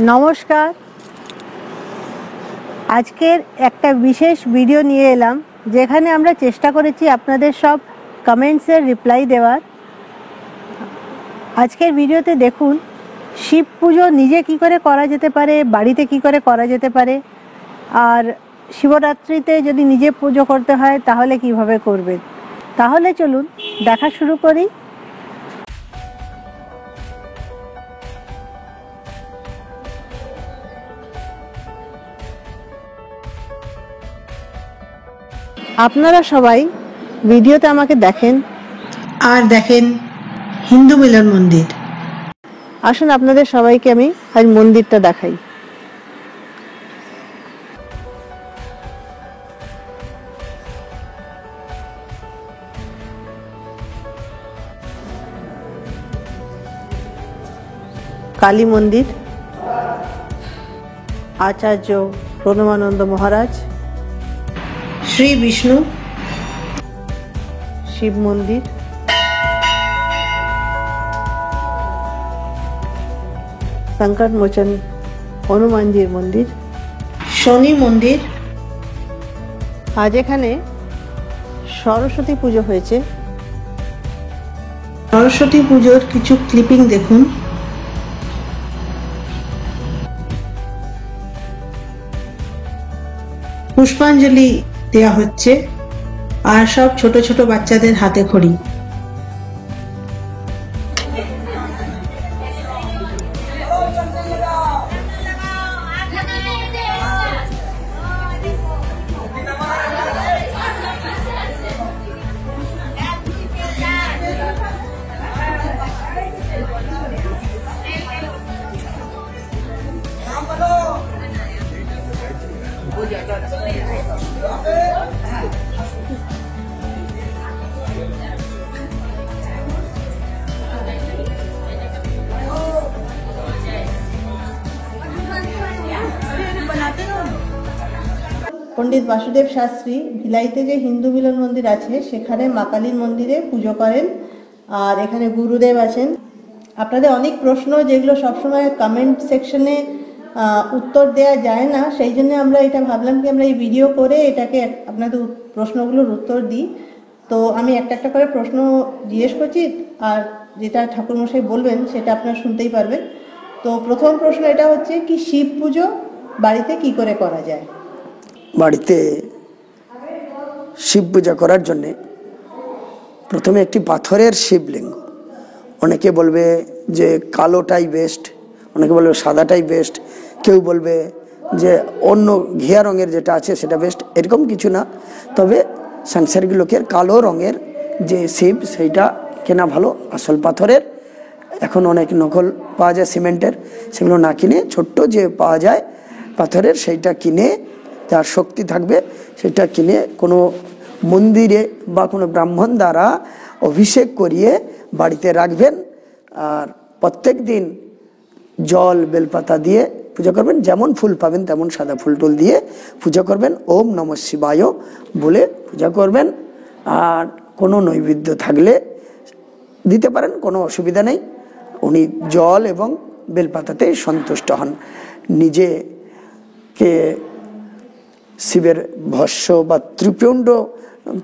নমস্কার। আজকের একটা বিশেষ ভিডিও নিয়ে এলাম, যেখানে আমরা চেষ্টা করেছি আপনাদের সব কমেন্টসের রিপ্লাই দেওয়ার। আজকের ভিডিওতে দেখুন শিব পুজো নিজে কি করে করা যেতে পারে, বাড়িতে কি করে করা যেতে পারে, আর শিবরাত্রিতে যদি নিজে পুজো করতে হয় তাহলে কিভাবে করবেন। তাহলে চলুন দেখা শুরু করি। আপনারা সবাই ভিডিওতে আমাকে দেখেন আর দেখেন হিন্দু মিলন মন্দির। আসুন আপনাদের সবাইকে আমি আজ মন্দিরটা দেখাই। কালী মন্দির, আচার্য প্রণবানন্দ মহারাজ, শ্রী বিষ্ণু, শিব মন্দির, সংকট মোচন হনুমানজির মন্দির, শনি মন্দির, আজ এখানে সরস্বতী পুজো হয়েছে। সরস্বতী পুজোর কিছু ক্লিপিং দেখুন। পুষ্পাঞ্জলি দেয়া হচ্ছে আর সব ছোট ছোট বাচ্চাদের হাতে খড়ি। পণ্ডিত বাসুদেব শাস্ত্রী ভিলাইতে যে হিন্দু মিলন মন্দির আছে সেখানে মা কালীর মন্দিরে পুজো করেন, আর এখানে গুরুদেব আছেন। আপনাদের অনেক প্রশ্ন যেগুলো সবসময় কমেন্ট সেকশনে উত্তর দেওয়া যায় না, সেই জন্য আমরা এটা ভাবলাম কি আমরা এই ভিডিও করে এটাকে আপনাদের প্রশ্নগুলোর উত্তর দিই। তো আমি একটা একটা করে প্রশ্ন জিজ্ঞেস করছি, আর যেটা ঠাকুরমশাই বলবেন সেটা আপনারা শুনতেই পারবেন। তো প্রথম প্রশ্ন এটা হচ্ছে কি শিব পুজো বাড়িতে কি করে করা যায়। বাড়িতে শিব পূজা করার জন্যে প্রথমে একটি পাথরের শিবলিঙ্গ, অনেকে বলবে যে কালোটাই বেস্ট, অনেকে বলবে সাদাটাই বেস্ট, কেউ বলবে যে অন্য ঘিয়া রঙের যেটা আছে সেটা বেস্ট। এরকম কিছু না, তবে সাংসারিক লোকের কালো রঙের যে শিব সেইটা কেনা ভালো। আসল পাথরের এখন অনেক নকল পাওয়া যায় সিমেন্টের, সেগুলো না কিনে ছোট্ট যে পাওয়া যায় পাথরের সেইটা কিনে, যার শক্তি থাকবে সেটা কিনে কোনো মন্দিরে বা কোনো ব্রাহ্মণ দ্বারা অভিষেক করিয়ে বাড়িতে রাখবেন। আর প্রত্যেক দিন জল বেলপাতা দিয়ে পূজা করবেন, যেমন ফুল পাবেন তেমন সাদা ফুল টুল দিয়ে পূজা করবেন, ওম নমঃ শিবায় বলে পূজা করবেন। আর কোনো নৈবেদ্য থাকলে দিতে পারেন, কোনো অসুবিধা নেই। উনি জল এবং বেলপাতাতে সন্তুষ্ট হন। নিজেকে শিবের ভস্য বা ত্রিপিণ্ড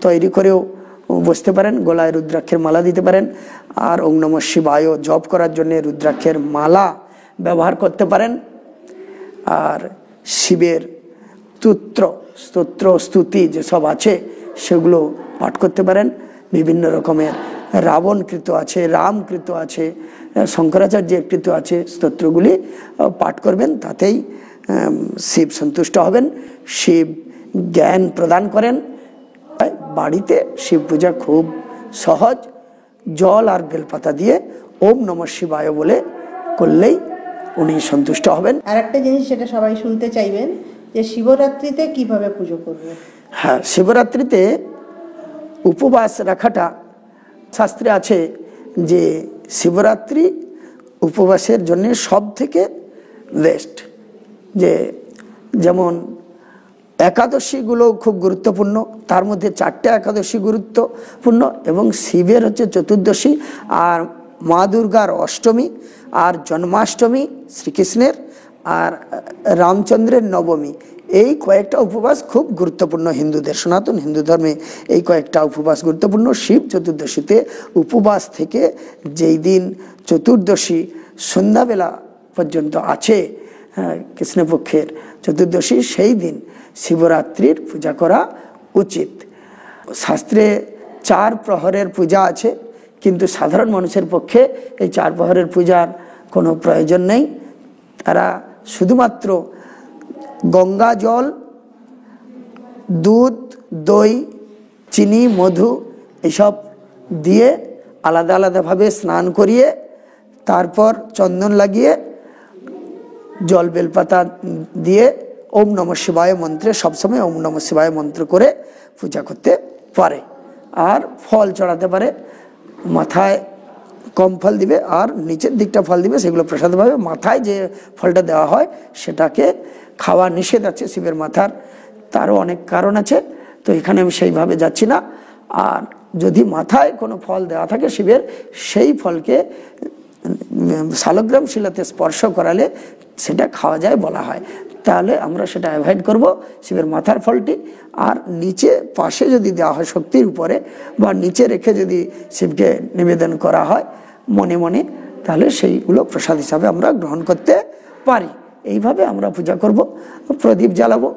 তৈরি করেও বসতে পারেন, গলায় রুদ্রাক্ষের মালা দিতে পারেন। আর ওম নমঃ শিবায় জপ করার জন্য রুদ্রাক্ষের মালা ব্যবহার করতে পারেন। আর শিবের স্তোত্র স্তুতি যেসব আছে সেগুলো পাঠ করতে পারেন। বিভিন্ন রকমের রাবণকৃত আছে, রামকৃত আছে, শঙ্করাচার্যের কৃত আছে, স্তোত্রগুলি পাঠ করবেন, তাতেই শিব সন্তুষ্ট হবেন। শিব জ্ঞান প্রদান করেন। বাড়িতে শিব পূজা খুব সহজ, জল আর বেলপাতা দিয়ে ওম নমঃ শিবায় বলে করলেই উনি সন্তুষ্ট হবেন। আর একটা জিনিস সেটা সবাই শুনতে চাইবেন যে শিবরাত্রিতে কিভাবে পুজো করবে। হ্যাঁ, শিবরাত্রিতে উপবাস রাখাটা শাস্ত্রে আছে যে শিবরাত্রি উপবাসের জন্য সব থেকে বেস্ট। যেমন একাদশীগুলো খুব গুরুত্বপূর্ণ, তার মধ্যে 4টে একাদশী গুরুত্বপূর্ণ, এবং শিবের হচ্ছে চতুর্দশী, আর মা দুর্গার অষ্টমী, আর জন্মাষ্টমী শ্রীকৃষ্ণের, আর রামচন্দ্রের নবমী, এই কয়েকটা উপবাস খুব গুরুত্বপূর্ণ হিন্দুদের, সনাতন হিন্দু ধর্মে এই কয়েকটা উপবাস গুরুত্বপূর্ণ। শিব চতুর্দশীতে উপবাস থেকে যেই দিন চতুর্দশী সন্ধ্যাবেলা পর্যন্ত আছে, কৃষ্ণপক্ষের চতুর্দশী, সেই দিন শিবরাত্রির পূজা করা উচিত। শাস্ত্রে 4 প্রহরের পূজা আছে, কিন্তু সাধারণ মানুষের পক্ষে এই 4 প্রহরের পূজার কোনো প্রয়োজন নেই। তারা শুধুমাত্র গঙ্গা জল, দুধ, দই, চিনি, মধু এসব দিয়ে আলাদা আলাদাভাবে স্নান করিয়ে, তারপর চন্দন লাগিয়ে, জল বেলপাতা দিয়ে ওম নমঃ শিবায় মন্ত্রে, সবসময় ওম নমঃ শিবায় মন্ত্র করে পূজা করতে পারে। আর ফল চড়াতে পারে, মাথায় কম ফল দিবে আর নিচের দিকটা ফল দিবে, সেগুলো প্রসাদভাবে। মাথায় যে ফলটা দেওয়া হয় সেটাকে খাওয়া নিষেধ আছে শিবের মাথার, তারও অনেক কারণ আছে, তো এখানে আমি সেইভাবে যাচ্ছি না। আর যদি মাথায় কোনো ফল দেওয়া থাকে শিবের, সেই ফলকে শালগ্রাম শিলাতে স্পর্শ করালে সেটা খাওয়া যায় বলা হয়, তাহলে আমরা সেটা অ্যাভয়েড করব, শিবের মাথার ফলটি। আর নিচে পাশে যদি দেওয়া হয় শক্তির উপরে, বা নিচে রেখে যদি শিবকে নিবেদন করা হয় মনে মনে, তাহলে সেইগুলো প্রসাদ হিসাবে আমরা গ্রহণ করতে পারি। এইভাবে আমরা পূজা করব, প্রদীপ জ্বালাবো।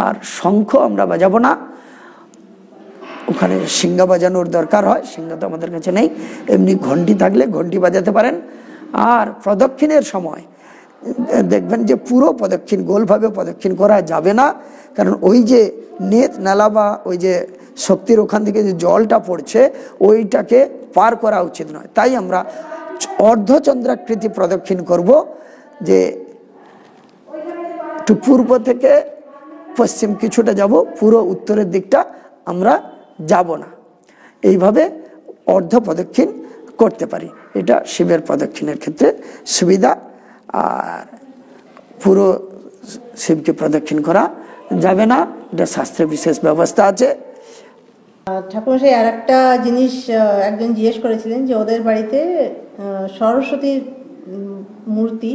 আর শঙ্খ আমরা বাজাবো না, ওখানে সিংহা বাজানোর দরকার হয়, সিংহা তো আমাদের কাছে নেই। এমনি ঘন্টি থাকলে ঘন্টি বাজাতে পারেন। আর প্রদক্ষিণের সময় দেখবেন যে পুরো প্রদক্ষিণ, গোলভাবে প্রদক্ষিণ করা যাবে না, কারণ ওই যে নেত নালা বা ওই যে শক্তির ওখান থেকে যে জলটা পড়ছে ওইটাকে পার করা উচিত নয়। তাই আমরা অর্ধচন্দ্রাকৃতি প্রদক্ষিণ করব, যে একটু পূর্ব থেকে পশ্চিম কিছুটা যাব, পুরো উত্তরের দিকটা আমরা যাব না। এইভাবে অর্ধ প্রদক্ষিণ করতে পারি, এটা শিবের প্রদক্ষিণের ক্ষেত্রে সুবিধা। আর পুরো শিবকে প্রদক্ষিণ করা যাবে না, এটা শাস্ত্রে বিশেষ ব্যবস্থা আছে। ঠাকুরমশাই, আর একটা জিনিস একজন জিজ্ঞেস করেছিলেন যে ওদের বাড়িতে সরস্বতীর মূর্তি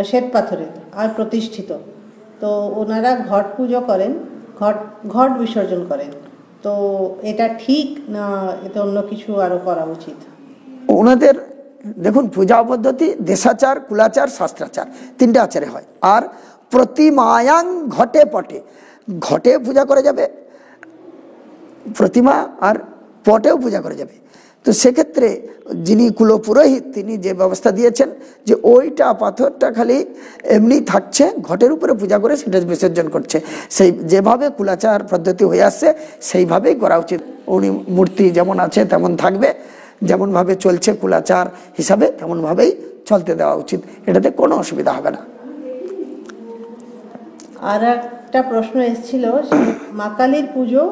শ্বেত পাথরের আর প্রতিষ্ঠিত, তো ওনারা ঘট পুজো করেন, ঘট বিসর্জন করেন, তো এটা ঠিক না এতে অন্য কিছু আরো করা উচিত? ওনাদের দেখুন, পূজা পদ্ধতি দেশাচার, কুলাচার, শাস্ত্রাচার, 3টে আচারে হয়। আর প্রতিমায়াং ঘটে পটে, ঘটে পূজা করা যাবে প্রতিমা, আর পটেও পূজা করা যাবে। তো সেক্ষেত্রে যিনি কুলপুরোহিত তিনি যে ব্যবস্থা দিয়েছেন যে ওইটা পাথরটা খালি এমনি থাকছে, ঘটের উপরে পূজা করে সেটা বিসর্জন করছে, সেই যেভাবে কুলাচার পদ্ধতি হয়ে আসছে সেইভাবেই করা উচিত। উনি মূর্তি যেমন আছে তেমন থাকবে, যেমনভাবে চলছে কুলাচার হিসাবে তেমনভাবেই চলতে দেওয়া উচিত, এটাতে কোনো অসুবিধা হবে না। আর একটা প্রশ্ন এসেছিল, মা কালীর পুজো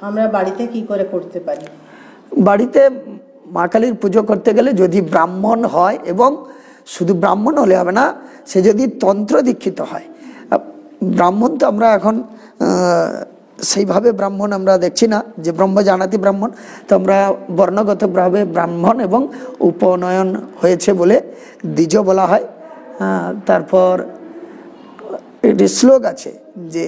আমরা বাড়িতে কি করে করতে পারি? বাড়িতে মা কালীর পুজো করতে গেলে যদি ব্রাহ্মণ হয়, এবং শুধু ব্রাহ্মণ হলে হবে না, সে যদি তন্ত্র দীক্ষিত হয়। ব্রাহ্মণ তো আমরা এখন সেইভাবে ব্রাহ্মণ আমরা দেখছি না যে ব্রহ্ম জানাতি ব্রাহ্মণ, তো আমরা বর্ণগতভাবে ব্রাহ্মণ এবং উপনয়ন হয়েছে বলে দ্বিজ বলা হয়। তারপর একটি শ্লোক আছে যে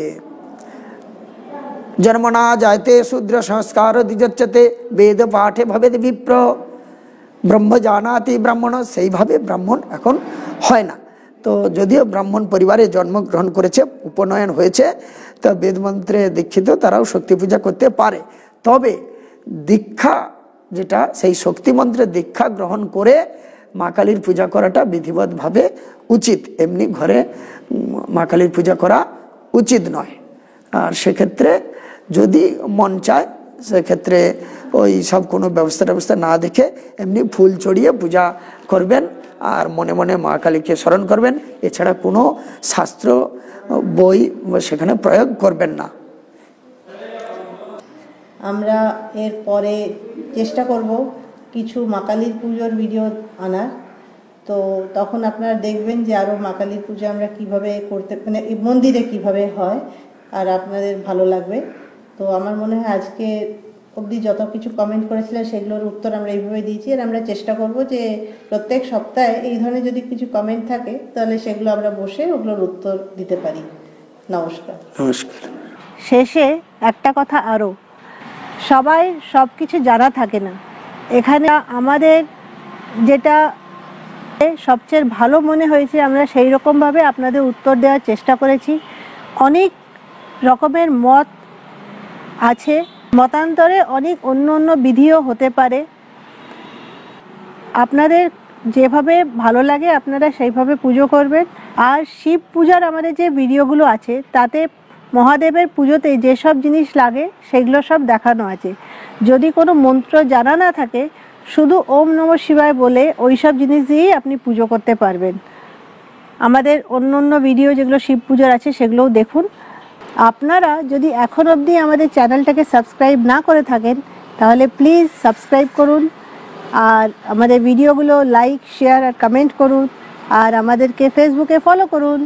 জন্মনা জায়তে শূদ্র সংস্কার দ্বিজচ্যতে বেদ পাঠে ভবেদ বিপ্র ব্রহ্ম জানাতি ব্রাহ্মণ, সেইভাবে ব্রাহ্মণ এখন হয় না। তো যদিও ব্রাহ্মণ পরিবারে জন্মগ্রহণ করেছে, উপনয়ন হয়েছে, তা বেদমন্ত্রে দীক্ষিত তারাও শক্তি পূজা করতে পারে। তবে দীক্ষা যেটা, সেই শক্তি মন্ত্রের দীক্ষা গ্রহণ করে মা কালীর পূজা করাটা বিধিবদ্ধভাবে উচিত, এমনি ঘরে মা কালীর পূজা করা উচিত নয়। আর সেক্ষেত্রে যদি মন চায় সেক্ষেত্রে ওই সব কোনো ব্যবস্থা না দেখে এমনি ফুল চড়িয়ে পূজা করবেন আর মনে মনে মা কালীকে স্মরণ করবেন, এছাড়া কোনো শাস্ত্র বই সেখানে প্রয়োগ করবেন না। আমরা এর পরে চেষ্টা করব কিছু মা কালীর পুজোর ভিডিও আনার, তো তখন আপনারা দেখবেন যে আরও মা কালীর পুজো আমরা কিভাবে করতে, মানে মন্দিরে কিভাবে হয়, আর আপনাদের ভালো লাগবে। তো আমার মনে হয় আজকে অবধি যত কিছু কমেন্ট করেছিলেন সেগুলোর উত্তর আমরা এইভাবে দিয়েছি। আর আমরা চেষ্টা করব যে প্রত্যেক সপ্তাহে এই ধরনের যদি কিছু কমেন্ট থাকে তাহলে সেগুলো আমরা বসে ওগুলোর উত্তর দিতে পারি। নমস্কার। নমস্কার। শেষে একটা কথা আরও, সবাই সব কিছু জানা থাকে না। এখানে আমাদের যেটা সবচেয়ে ভালো মনে হয়েছে আমরা সেই রকমভাবে আপনাদের উত্তর দেওয়ার চেষ্টা করেছি। অনেক রকমের মত আছে, মতান্তরে অনেক অন্য অন্য বিধিও হতে পারে। আপনাদের যেভাবে ভালো লাগে আপনারা সেইভাবে পুজো করবেন। আর শিব পূজার আমাদের যে ভিডিওগুলো আছে তাতে মহাদেবের পুজোতে যেসব জিনিস লাগে সেগুলো সব দেখানো আছে। যদি কোনো মন্ত্র জানা না থাকে শুধু ওম নমঃ শিবায় বলে ওই সব জিনিস দিয়েই আপনি পুজো করতে পারবেন। আমাদের অন্য অন্য ভিডিও যেগুলো শিব পূজার আছে সেগুলোও দেখুন। আপনারা যদি এখন অবধি আমাদের চ্যানেলটাকে সাবস্ক্রাইব না করে থাকেন তাহলে প্লিজ সাবস্ক্রাইব করুন, আর আমাদের ভিডিওগুলো লাইক, শেয়ার আর কমেন্ট করুন, আর আমাদেরকে ফেসবুকে ফলো করুন।